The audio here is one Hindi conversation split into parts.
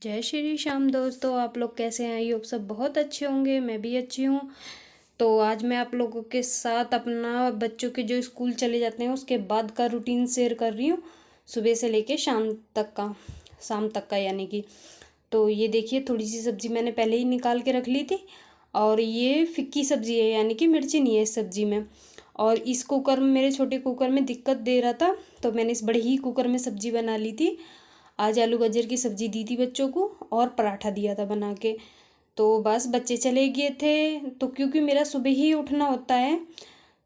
जय श्री श्याम दोस्तों, आप लोग कैसे हैं? ये सब बहुत अच्छे होंगे, मैं भी अच्छी हूँ। तो आज मैं आप लोगों के साथ अपना बच्चों के जो स्कूल चले जाते हैं उसके बाद का रूटीन शेयर कर रही हूँ, सुबह से लेके शाम तक का यानी कि। तो ये देखिए, थोड़ी सी सब्ज़ी मैंने पहले ही निकाल के रख ली थी। और ये फिक्की सब्ज़ी है, यानी कि मिर्ची नहीं है इस सब्ज़ी में। और इस कुकर में, मेरे छोटे कुकर में दिक्कत दे रहा था, तो मैंने इस बड़े ही कुकर में सब्ज़ी बना ली थी। आज आलू गाजर की सब्ज़ी दी थी बच्चों को, और पराठा दिया था बना के। तो बस बच्चे चले गए थे, तो क्योंकि मेरा सुबह ही उठना होता है,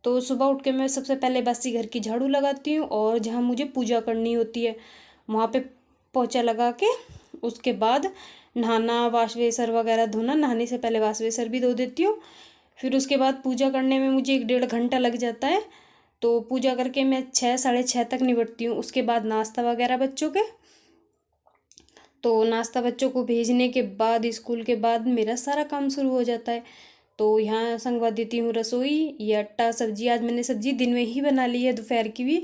तो सुबह उठ के मैं सबसे पहले बासी घर की झाड़ू लगाती हूँ, और जहाँ मुझे पूजा करनी होती है वहाँ पे पोछा लगा के उसके बाद नहाना, वाश बेसर वगैरह धोना। नहाने से पहले वाश बेसर भी धो देती हूँ। फिर उसके बाद पूजा करने में मुझे 1 डेढ़ घंटा लग जाता है। तो पूजा करके मैं 6 साढ़े 6 तक निपटती हूँ। उसके बाद नाश्ता वगैरह बच्चों के, तो नाश्ता बच्चों को भेजने के बाद स्कूल के बाद मेरा सारा काम शुरू हो जाता है। तो यहाँ संगवा देती हूँ रसोई। ये आटा सब्जी, आज मैंने सब्जी दिन में ही बना ली है, दोपहर की भी,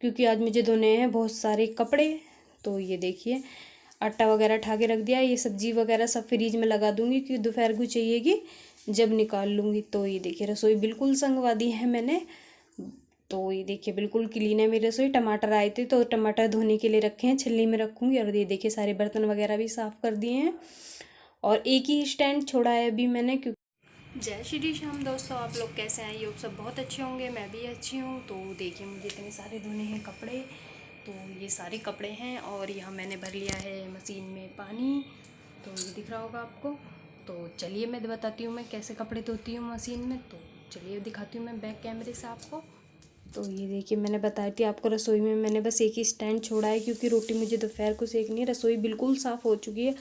क्योंकि आज मुझे धोने हैं बहुत सारे कपड़े। तो ये देखिए, आटा वगैरह ठा के रख दिया। ये सब्जी वगैरह सब फ्रीज में लगा दूंगी, क्योंकि दोपहर को चाहिएगी जब निकाल लूँगी। तो ये देखिए, रसोई बिल्कुल संगवा दी है मैंने। तो ये देखिए, बिल्कुल क्लीन है मेरी रसोई। टमाटर आए थे तो टमाटर धोने के लिए रखे हैं, छलनी में रखूँगी। और ये देखिए, सारे बर्तन वगैरह भी साफ़ कर दिए हैं। और एक ही स्टैंड छोड़ा है अभी मैंने, क्योंकि जय श्री श्याम दोस्तों, आप लोग कैसे हैं? ये सब बहुत अच्छे होंगे, मैं भी अच्छी हूँ। तो देखिए, मुझे इतने सारे धोने हैं कपड़े। तो ये सारे कपड़े हैं, और यहाँ मैंने भर लिया है मशीन में पानी। तो ये दिख रहा होगा आपको। तो चलिए मैं बताती हूँ मैं कैसे कपड़े धोती हूँ मशीन में। तो चलिए दिखाती हूँ मैं बैक कैमरे से आपको। तो ये देखिए, मैंने बताई थी आपको, रसोई में मैंने बस एक ही स्टैंड छोड़ा है, क्योंकि रोटी मुझे दोपहर को सेकनी है। रसोई बिल्कुल साफ़ हो चुकी है।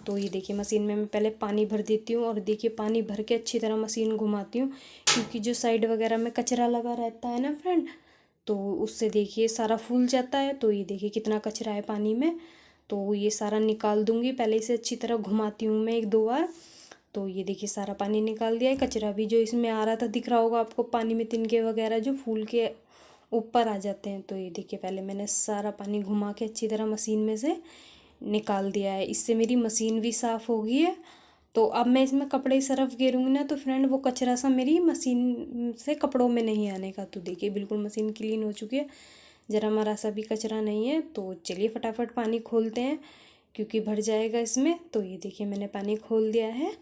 तो ये देखिए, मशीन में मैं पहले पानी भर देती हूँ, और देखिए पानी भर के अच्छी तरह मशीन घुमाती हूँ, क्योंकि जो साइड वगैरह में कचरा लगा रहता है ना फ्रेंड, तो उससे देखिए सारा फूल जाता है। तो ये देखिए कितना कचरा है पानी में। तो ये सारा निकाल दूँगी, पहले इसे अच्छी तरह घुमाती हूँ मैं 1 2 बार। तो ये देखिए, सारा पानी निकाल दिया है। कचरा भी जो इसमें आ रहा था, दिख रहा होगा आपको, पानी में तिनके वगैरह जो फूल के ऊपर आ जाते हैं। तो ये देखिए, पहले मैंने सारा पानी घुमा के अच्छी तरह मशीन में से निकाल दिया है। इससे मेरी मशीन भी साफ़ हो गई है। तो अब मैं इसमें कपड़े सरफ गेरूँगी ना, तो फ्रेंड वो कचरा सा मेरी मशीन से कपड़ों में नहीं आने का। तो देखिए, बिल्कुल मशीन क्लीन हो चुकी है, ज़रा हमारा सा भी कचरा नहीं है। तो चलिए फटाफट पानी खोलते हैं, क्योंकि भर जाएगा इसमें। तो ये देखिए, मैंने पानी खोल दिया है।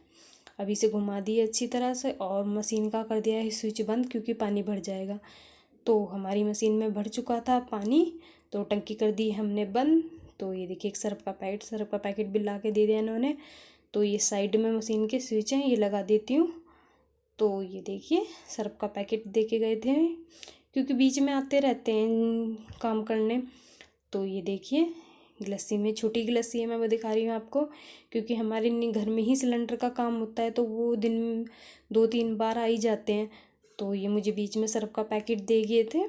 अभी से घुमा दिए अच्छी तरह से, और मशीन का कर दिया है स्विच बंद, क्योंकि पानी भर जाएगा। तो हमारी मशीन में भर चुका था पानी, तो टंकी कर दी हमने बंद। तो ये देखिए, एक सर्फ का पैकेट भी ला के दे दिया इन्होंने। तो ये साइड में मशीन के स्विच हैं, ये लगा देती हूँ। तो ये देखिए, सर्फ का पैकेट दे के गए थे, क्योंकि बीच में आते रहते हैं काम करने। तो ये देखिए, गिलस्सी में, छोटी गिलस्सी है, मैं वो दिखा रही हूँ आपको, क्योंकि हमारे घर में ही सिलेंडर का काम होता है, तो वो दिन में 2 3 बार आ ही जाते हैं। तो ये मुझे बीच में सर्फ का पैकेट दे गए थे।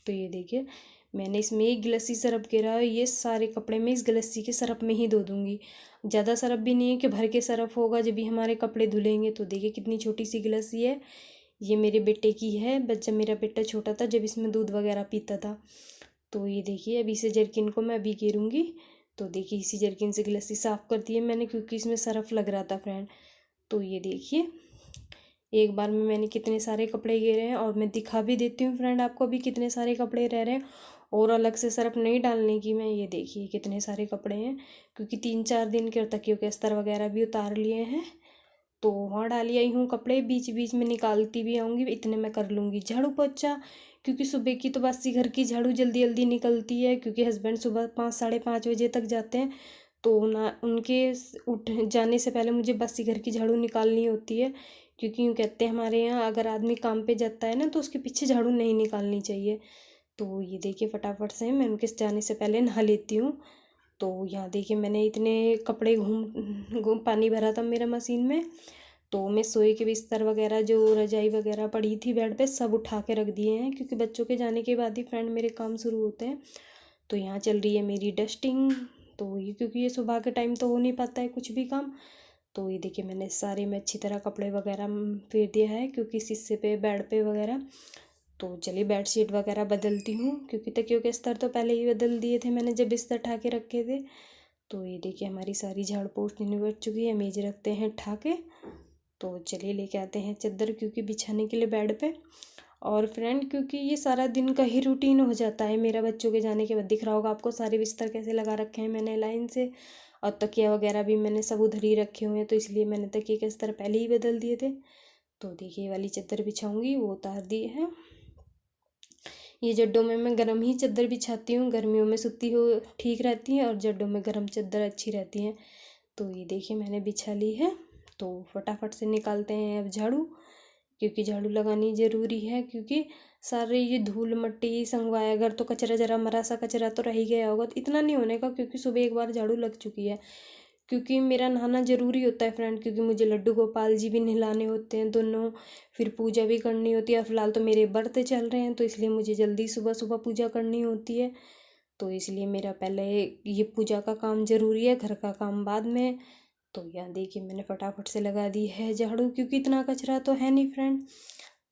तो ये देखिए, मैंने इसमें एक गिलस्सी सरफ गिरा है। ये सारे कपड़े मैं इस गिलस्सी के सरफ में ही धो दूँगी। ज़्यादा सरफ भी नहीं है कि भर के सरफ होगा जब भी हमारे कपड़े धुलेंगे। तो देखिए, कितनी छोटी सी गिलस्सी है। ये मेरे बेटे की है, बस जब मेरा बेटा छोटा था, जब इसमें दूध वगैरह पीता था। तो ये देखिए, अभी से जर्किन को मैं अभी गेरूँगी। तो देखिए, इसी जर्किन से गिलस्सी साफ़ कर दी है मैंने, क्योंकि इसमें सरफ लग रहा था फ्रेंड। तो ये देखिए, एक बार में मैंने कितने सारे कपड़े घेरे हैं, और मैं दिखा भी देती हूँ फ्रेंड आपको अभी कितने सारे कपड़े रह रहे हैं। और अलग से सर्फ नहीं डालने की मैं, ये देखिए कितने सारे कपड़े हैं, क्योंकि 3 4 दिन के तकियों के अस्तर वगैरह भी उतार लिए हैं। तो वहाँ डाली आई हूँ कपड़े, बीच बीच में निकालती भी आऊँगी, इतने मैं कर लूँगी झाड़ू पोछा। क्योंकि सुबह की तो बासी घर की झाड़ू जल्दी जल्दी निकलती है, क्योंकि हस्बैंड सुबह 5 साढ़े 5 बजे तक जाते हैं। तो ना उनके उठ जाने से पहले मुझे बासी घर की झाड़ू निकालनी होती है, क्योंकि यूँ कहते हैं हमारे यहाँ, अगर आदमी काम पे जाता है ना, तो उसके पीछे झाड़ू नहीं निकालनी चाहिए। तो ये देखिए, फटाफट से मैं उनके जाने से पहले नहा लेती हूँ। तो यहाँ देखिए, मैंने इतने कपड़े घूम घूम पानी भरा था मेरा मशीन में। तो मैं सोए के बिस्तर वगैरह, जो रजाई वगैरह पड़ी थी बेड पे, सब उठा के रख दिए हैं, क्योंकि बच्चों के जाने के बाद ही फ्रेंड मेरे काम शुरू होते हैं। तो यहाँ चल रही है मेरी डस्टिंग। तो ये, क्योंकि ये सुबह के टाइम तो हो नहीं पाता है कुछ भी काम। तो ये देखिए, मैंने सारे में अच्छी तरह कपड़े वगैरह फेर दिया है, क्योंकि शीशे पे, बेड पे वगैरह। तो चलिए बेडशीट वगैरह बदलती हूँ, क्योंकि तकियों के स्तर तो पहले ही बदल दिए थे मैंने, जब बिस्तर उठा के रखे थे। तो ये देखिए हमारी सारी झाड़ पोंछ निबट चुकी है। मेज रखते हैं उठा के। तो चलिए लेके आते हैं चादर, क्योंकि बिछाने के लिए बेड पे। और फ्रेंड क्योंकि ये सारा दिन का ही रूटीन हो जाता है मेरा बच्चों के जाने के बाद। दिख रहा होगा आपको सारे बिस्तर कैसे लगा रखे हैं मैंने लाइन से, और तकिया वगैरह भी मैंने सब उधर ही रखे हुए हैं, तो इसलिए मैंने तकिए के अस्तर पहले ही बदल दिए थे। तो देखिए ये वाली चादर बिछाऊंगी, वो उतार दी है। ये जड्डों में मैं गर्म ही चादर बिछाती हूँ, गर्मियों में सूती हो ठीक रहती है, और जड्डों में गर्म चादर अच्छी रहती हैं। तो ये देखिए मैंने बिछा ली है। तो फटाफट से निकालते हैं अब झाड़ू, क्योंकि झाड़ू लगानी ज़रूरी है, क्योंकि सारे ये धूल मट्टी संगवाया, अगर तो कचरा जरा मरा सा कचरा तो रह ही गया होगा, तो इतना नहीं होने का, क्योंकि सुबह एक बार झाड़ू लग चुकी है। क्योंकि मेरा नहाना ज़रूरी होता है फ्रेंड, क्योंकि मुझे लड्डू गोपाल जी भी नहलाने होते हैं दोनों, फिर पूजा भी करनी होती है। फ़िलहाल तो मेरे व्रत चल रहे हैं, तो इसलिए मुझे जल्दी सुबह सुबह पूजा करनी होती है। तो इसलिए मेरा पहले ये पूजा का काम ज़रूरी है, घर का काम बाद में। तो यहाँ देखिए मैंने फटाफट से लगा दी है झाड़ू, क्योंकि इतना कचरा तो है नहीं फ्रेंड।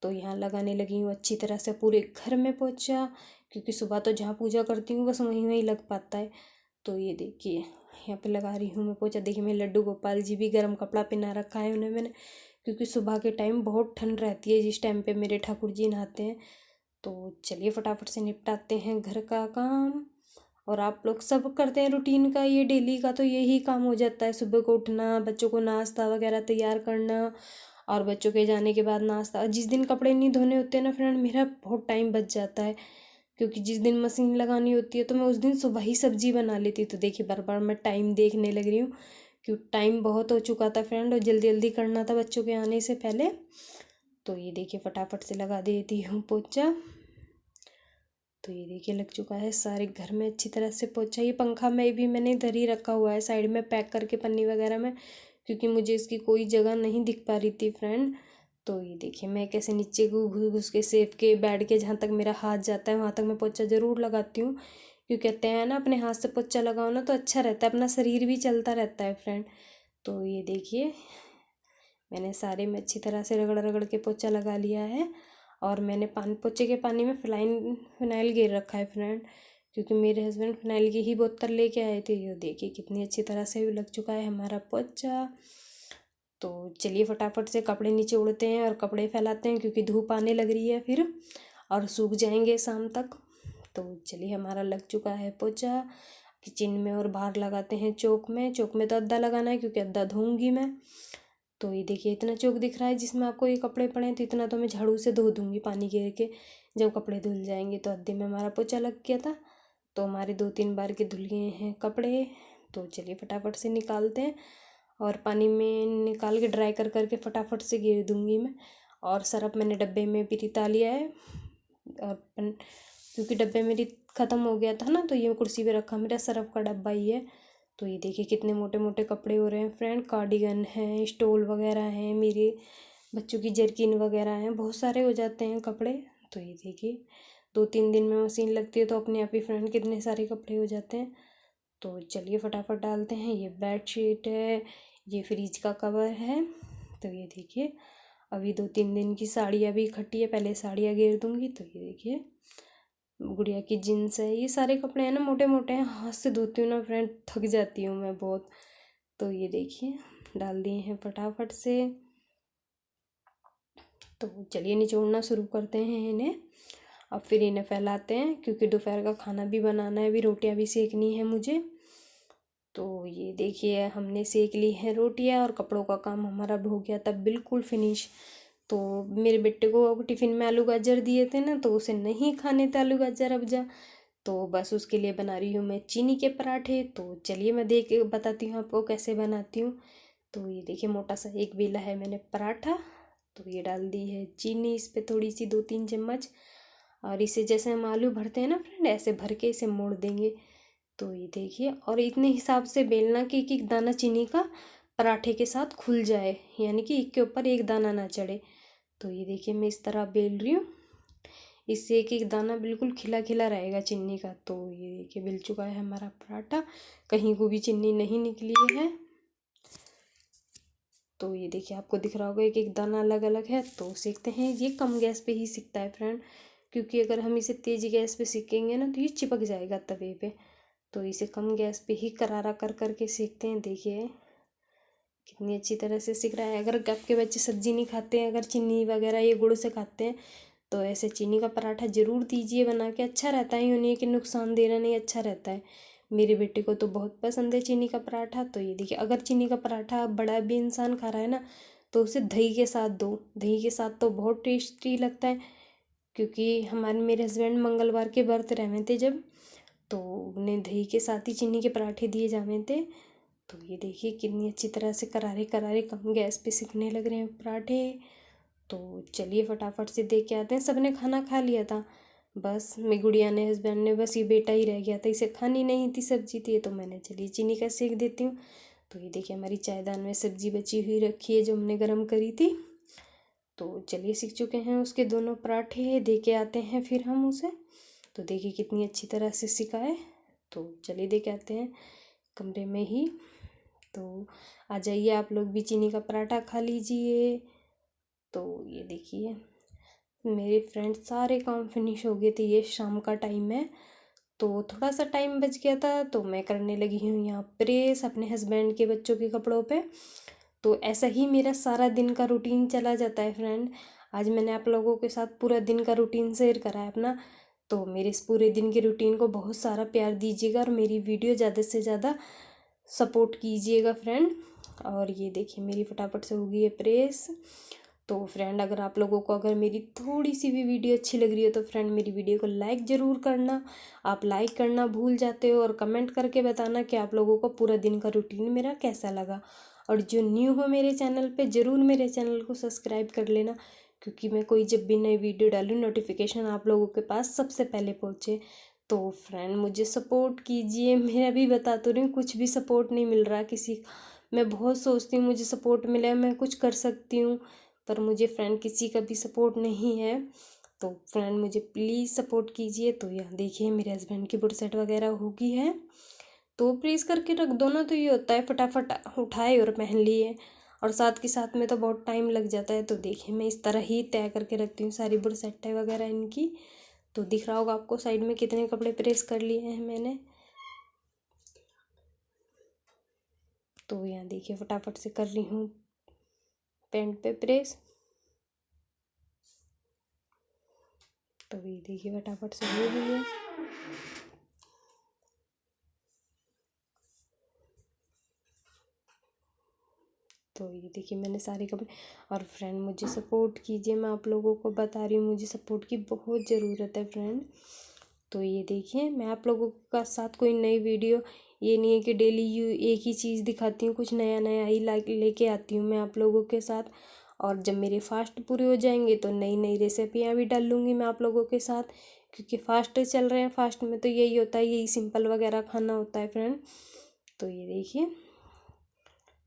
तो यहाँ लगाने लगी हूँ अच्छी तरह से पूरे घर में पोछा, क्योंकि सुबह तो जहाँ पूजा करती हूँ बस वहीं वहीं लग पाता है। तो ये देखिए यहाँ पे लगा रही हूँ मैं पोछा। देखिए मेरे लड्डू गोपाल जी भी गर्म कपड़ा पहना रखा है उन्हें मैंने, क्योंकि सुबह के टाइम बहुत ठंड रहती है जिस टाइम पे मेरे ठाकुर जी नहाते हैं। तो चलिए फटाफट से निपटाते हैं घर का काम। और आप लोग सब करते हैं रूटीन का, ये डेली का तो यही काम हो जाता है, सुबह को उठना, बच्चों को नाश्ता वगैरह तैयार करना, और बच्चों के जाने के बाद नाश्ता। और जिस दिन कपड़े नहीं धोने होते हैं ना फ्रेंड, मेरा बहुत टाइम बच जाता है, क्योंकि जिस दिन मशीन लगानी होती है तो मैं उस दिन सुबह ही सब्जी बना लेती हूँ। तो देखिए बार बार मैं टाइम देखने लग रही हूँ, क्योंकि टाइम बहुत हो चुका था फ्रेंड, और जल्दी जल्दी करना था बच्चों के आने से पहले। तो ये देखिए फटाफट से लगा देती हूँ पोछा। तो ये देखिए लग चुका है सारे घर में अच्छी तरह से पोछा। ये पंखा में भी मैंने इधर ही रखा हुआ है साइड में पैक करके पन्नी वगैरह में, क्योंकि मुझे इसकी कोई जगह नहीं दिख पा रही थी फ्रेंड। तो ये देखिए मैं कैसे नीचे घुस घुस के सेफ के बैठ के जहाँ तक मेरा हाथ जाता है वहाँ तक मैं पोछा ज़रूर लगाती हूँ, क्योंकि कहते हैं ना अपने हाथ से पोछा लगाओ ना तो अच्छा रहता है, अपना शरीर भी चलता रहता है फ्रेंड। तो ये देखिए मैंने सारे में अच्छी तरह से रगड़ रगड़ के पोछा लगा लिया है। और मैंने पोछे के पानी में फिनाइल गिर रखा है फ्रेंड, क्योंकि मेरे हस्बैंड फिनाइल की ही बोतल लेके आए थे। ये देखिए कितनी अच्छी तरह से लग चुका है हमारा पोछा। तो चलिए फटाफट से कपड़े नीचे उड़ते हैं और कपड़े फैलाते हैं, क्योंकि धूप आने लग रही है फिर, और सूख जाएंगे शाम तक। तो चलिए हमारा लग चुका है पोछा। किचन में और बाहर लगाते हैं चौक में। चौक में तो अद्दा लगाना है, क्योंकि अद्दा धोऊंगी मैं। तो ये देखिए इतना चौक दिख रहा है जिसमें आपको ये कपड़े पड़े हैं, तो इतना तो मैं झाड़ू से धो दूँगी पानी गिर के, जब कपड़े धुल जाएंगे। तो अद्दे में हमारा पोछा लग गया था, तो हमारे 2-3 बार के धुल गए हैं कपड़े। तो चलिए फटाफट से निकालते हैं, और पानी में निकाल के ड्राई कर करके फटाफट से गिर दूँगी मैं। और सरफ मैंने डब्बे में भी रिता लिया है, और क्योंकि डब्बे मेरी ख़त्म हो गया था ना, तो ये कुर्सी पे रखा मेरा सरफ का डब्बा ही है। तो ये देखिए कितने मोटे मोटे कपड़े हो रहे हैं फ्रेंड, कार्डिगन हैं, स्टोल वगैरह हैं, मेरे बच्चों की जर्किन वगैरह हैं, बहुत सारे हो जाते हैं कपड़े। तो ये देखिए 2-3 दिन में मशीन लगती है तो अपने आप ही फ्रेंड कितने सारे कपड़े हो जाते हैं। तो चलिए फटाफट डालते हैं। ये बेडशीट है, ये फ्रिज का कवर है। तो ये देखिए अभी 2-3 दिन की साड़ियाँ भी इकट्ठी है, पहले साड़ियाँ घेर दूँगी। तो ये देखिए गुड़िया की जीन्स है, ये सारे कपड़े हैं ना मोटे मोटे हैं, हाथ से धोती हूँ ना फ्रेंड थक जाती हूँ मैं बहुत। तो ये देखिए डाल दिए हैं फटाफट से। तो चलिए निचोड़ना शुरू करते हैं इन्हें, अब फिर इन्हें फैलाते हैं, क्योंकि दोपहर का खाना भी बनाना है, अभी रोटियां भी सेकनी है मुझे। तो ये देखिए हमने सेक ली हैं रोटियां, और कपड़ों का काम हमारा हो गया तब बिल्कुल फिनिश। तो मेरे बेटे को टिफ़िन में आलू गाजर दिए थे ना, तो उसे नहीं खाने थे आलू गाजर अब जा, तो बस उसके लिए बना रही हूँ मैं चीनी के पराठे। तो चलिए मैं देख के बताती हूँ आपको कैसे बनाती हूँ। तो ये देखिए मोटा सा एक बेला है मैंने पराठा, तो ये डाल दी है चीनी इस पर थोड़ी सी 2-3 चम्मच, और इसे जैसे हम आलू भरते हैं ना फ्रेंड ऐसे भर के इसे मोड़ देंगे। तो ये देखिए, और इतने हिसाब से बेलना कि एक दाना चीनी का पराठे के साथ खुल जाए, यानी कि एक के ऊपर एक दाना ना चढ़े। तो ये देखिए मैं इस तरह बेल रही हूँ, इससे एक एक दाना बिल्कुल खिला खिला रहेगा चीनी का। तो ये देखिए बिल चुका है हमारा पराठा, कहीं को भी चीनी नहीं निकली है। तो ये देखिए आपको दिख रहा होगा एक एक दाना अलग अलग है। तो सेकते हैं, ये कम गैस पे ही सिकता है फ्रेंड, क्योंकि अगर हम इसे तेज़ गैस पे सेकेंगे ना तो ये चिपक जाएगा तवे पे। तो इसे कम गैस पे ही करारा कर कर के सेकते हैं। देखिए कितनी अच्छी तरह से सिक रहा है। अगर आपके बच्चे सब्जी नहीं खाते हैं, अगर चीनी वगैरह ये गुड़ से खाते हैं, तो ऐसे चीनी का पराठा ज़रूर दीजिए बना के। अच्छा रहता है, यूँ नहीं कि नुकसान दे रहा, नहीं अच्छा रहता है। मेरे बेटे को तो बहुत पसंद है चीनी का पराठा। तो ये देखिए, अगर चीनी का पराठा बड़ा भी इंसान खा रहा है ना, तो उसे दही के साथ दो। दही के साथ तो बहुत टेस्टी लगता है। क्योंकि मेरे हस्बैंड मंगलवार के व्रत रहे थे जब, तो उन्हें दही के साथ ही चीनी के पराठे दिए जावे थे। तो ये देखिए कितनी अच्छी तरह से करारे करारे कम गैस पे सिकने लग रहे हैं पराठे। तो चलिए फटाफट से देख के आते हैं। सबने खाना खा लिया था, बस मेरी गुड़िया ने, हस्बैंड ने, बस ये बेटा ही रह गया था, इसे खानी नहीं थी सब्जी थी, तो मैंने चलिए चीनी का सेक देती हूँ। तो ये देखिए हमारी चायदान में सब्जी बची हुई रखी है जो हमने गर्म करी थी। तो चलिए सीख चुके हैं उसके दोनों पराठे, दे के आते हैं फिर हम उसे। तो देखिए कितनी अच्छी तरह से सिका है। तो चलिए दे के आते हैं कमरे में ही। तो आ जाइए आप लोग भी चीनी का पराठा खा लीजिए। तो ये देखिए मेरे फ्रेंड्स सारे काम फिनिश हो गए थे। ये शाम का टाइम है, तो थोड़ा सा टाइम बच गया था, तो मैं करने लगी हूँ यहाँ प्रेस अपने हस्बैंड के बच्चों के कपड़ों पे। तो ऐसा ही मेरा सारा दिन का रूटीन चला जाता है फ्रेंड। आज मैंने आप लोगों के साथ पूरा दिन का रूटीन शेयर करा है अपना। तो मेरे इस पूरे दिन के रूटीन को बहुत सारा प्यार दीजिएगा और मेरी वीडियो ज़्यादा से ज़्यादा सपोर्ट कीजिएगा फ्रेंड। और ये देखिए मेरी फटाफट से हो गई है प्रेस। तो फ्रेंड अगर आप लोगों को अगर मेरी थोड़ी सी भी वीडियो अच्छी लग रही है, तो फ्रेंड मेरी वीडियो को लाइक ज़रूर करना। आप लाइक करना भूल जाते हो, और कमेंट करके बताना कि आप लोगों को पूरा दिन का रूटीन मेरा कैसा लगा। और जो न्यू हो मेरे चैनल पे, ज़रूर मेरे चैनल को सब्सक्राइब कर लेना, क्योंकि मैं कोई जब भी नई वीडियो डालूँ नोटिफिकेशन आप लोगों के पास सबसे पहले पहुँचे। तो फ्रेंड मुझे सपोर्ट कीजिए। मेरा भी बता तो रही हूँ, कुछ भी सपोर्ट नहीं मिल रहा किसी का। मैं बहुत सोचती हूँ मुझे सपोर्ट मिले, मैं कुछ कर सकती हूँ, पर मुझे फ्रेंड किसी का भी सपोर्ट नहीं है। तो फ्रेंड मुझे प्लीज़ सपोर्ट कीजिए। तो यहाँ देखिए मेरे हस्बैंड की बुरसेट वगैरह हो गई है, तो प्रेस करके रख दो ना, तो ये होता है फटाफट उठाए और पहन लिए। और साथ के साथ में तो बहुत टाइम लग जाता है। तो देखिए मैं इस तरह ही तय करके रखती हूँ सारी बुरसेटें वगैरह इनकी। तो दिख रहा होगा आपको साइड में कितने कपड़े प्रेस कर लिए हैं मैंने। तो यहाँ देखिए फटाफट से कर रही हूँ पैंट पे प्रेस। तो ये देखिए फटाफट से हो गई है। तो ये देखिए मैंने सारे कपड़े। और फ्रेंड मुझे सपोर्ट कीजिए, मैं आप लोगों को बता रही हूँ मुझे सपोर्ट की बहुत ज़रूरत है फ्रेंड। तो ये देखिए मैं आप लोगों का साथ कोई नई वीडियो, ये नहीं है कि डेली एक ही चीज़ दिखाती हूँ, कुछ नया नया ही लेके आती हूँ मैं आप लोगों के साथ। और जब मेरे फास्ट पूरे हो जाएंगे तो नई नई रेसिपियाँ भी डाल लूँगी मैं आप लोगों के साथ, क्योंकि फास्ट चल रहे हैं। फास्ट में तो यही होता है, यही सिंपल वगैरह खाना होता है फ्रेंड। तो ये देखिए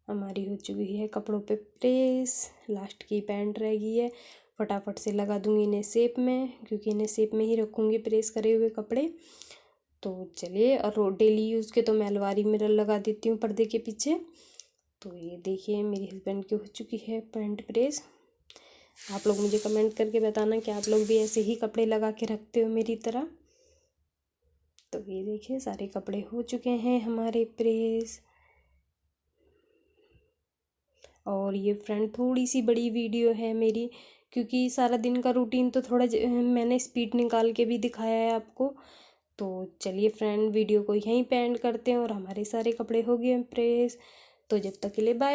हमारी हो चुकी है कपड़ों पे प्रेस। लास्ट की पैंट रह गई है, फटाफट से लगा दूंगी इन्हें शेप में, क्योंकि इन्हें शेप में ही रखूँगी प्रेस करे हुए कपड़े। तो चलिए, और डेली यूज़ के तो मैं अलमारी में लगा देती हूँ पर्दे के पीछे। तो ये देखिए मेरे हस्बैंड की हो चुकी है पैंट प्रेस। आप लोग मुझे कमेंट करके बताना कि आप लोग भी ऐसे ही कपड़े लगा के रखते हो मेरी तरह। तो ये देखिए सारे कपड़े हो चुके हैं हमारे प्रेस। और ये फ्रेंड थोड़ी सी बड़ी वीडियो है मेरी, क्योंकि सारा दिन का रूटीन तो थोड़ा मैंने स्पीड निकाल के भी दिखाया है आपको। तो चलिए फ्रेंड वीडियो को यहीं पे एंड करते हैं, और हमारे सारे कपड़े हो गए हैं प्रेस। तो जब तक के लिए बाय।